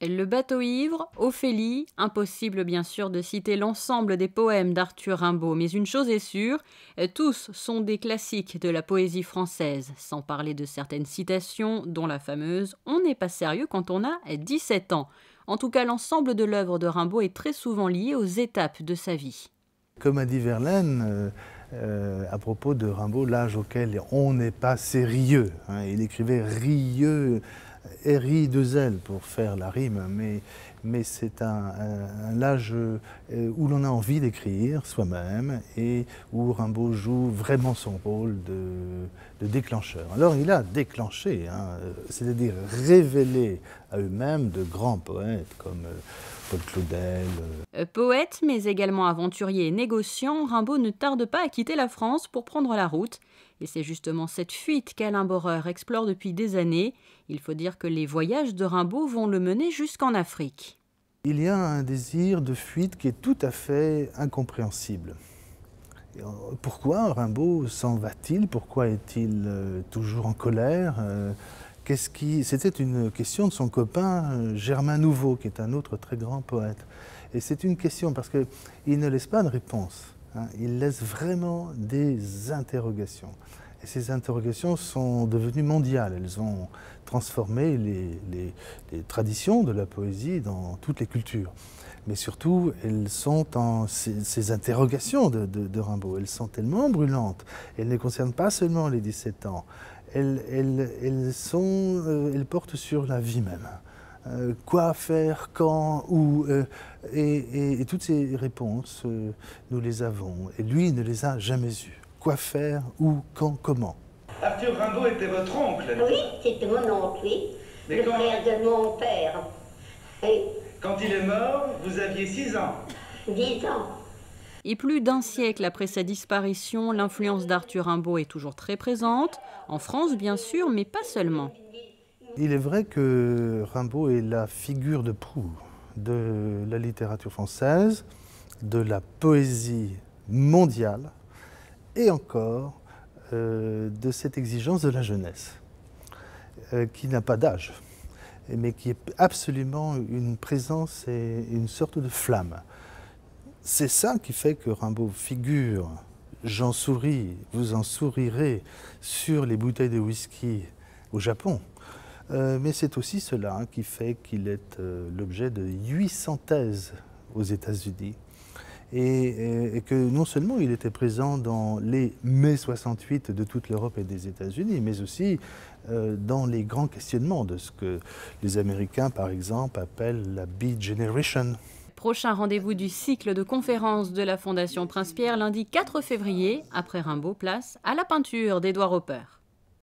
Le bateau ivre, Ophélie, impossible bien sûr de citer l'ensemble des poèmes d'Arthur Rimbaud, mais une chose est sûre, tous sont des classiques de la poésie française, sans parler de certaines citations, dont la fameuse « On n'est pas sérieux quand on a 17 ans ». En tout cas, l'ensemble de l'œuvre de Rimbaud est très souvent lié aux étapes de sa vie. Comme a dit Verlaine, à propos de Rimbaud, l'âge auquel on n'est pas sérieux, hein, il écrivait rieux, R-I-2-L pour faire la rime, mais c'est un âge où l'on a envie d'écrire soi-même et où Rimbaud joue vraiment son rôle de déclencheur. Alors il a déclenché, hein, c'est-à-dire révélé à eux-mêmes de grands poètes comme Paul Claudel. Poète, mais également aventurier et négociant, Rimbaud ne tarde pas à quitter la France pour prendre la route. Et c'est justement cette fuite qu'Alain Boreur explore depuis des années. Il faut dire que les voyages de Rimbaud vont le mener jusqu'en Afrique. Il y a un désir de fuite qui est tout à fait incompréhensible. Pourquoi Rimbaud s'en va-t-il? Pourquoi est-il toujours en colère? C'était une question de son copain Germain Nouveau, qui est un autre très grand poète. Et c'est une question parce qu'il ne laisse pas de réponse. Hein, il laisse vraiment des interrogations. Et ces interrogations sont devenues mondiales. Elles ont transformé les traditions de la poésie dans toutes les cultures. Mais surtout, ces interrogations de Rimbaud, elles sont tellement brûlantes. Elles ne concernent pas seulement les 17 ans. Elles portent sur la vie même. Quoi faire, quand, où, et toutes ces réponses, nous les avons. Et lui, il ne les a jamais eues. Quoi faire, où, quand, comment. Arthur Rimbaud était votre oncle? Oui, c'était mon oncle, oui. Le frère de mon père. Et quand il est mort, vous aviez 6 ans. 10 ans. Et plus d'un siècle après sa disparition, l'influence d'Arthur Rimbaud est toujours très présente, en France bien sûr, mais pas seulement. Il est vrai que Rimbaud est la figure de proue de la littérature française, de la poésie mondiale et encore de cette exigence de la jeunesse, qui n'a pas d'âge, mais qui est absolument une présence et une sorte de flamme. C'est ça qui fait que Rimbaud figure, j'en souris, vous en sourirez, sur les bouteilles de whisky au Japon. Mais c'est aussi cela qui fait qu'il est l'objet de 800 thèses aux États-Unis. Et que non seulement il était présent dans les mai 68 de toute l'Europe et des États-Unis, mais aussi dans les grands questionnements de ce que les Américains, par exemple, appellent la Beat Generation. Prochain rendez-vous du cycle de conférences de la Fondation Prince Pierre, lundi 4 février, après Rimbaud, place à la peinture d'Édouard Hopper.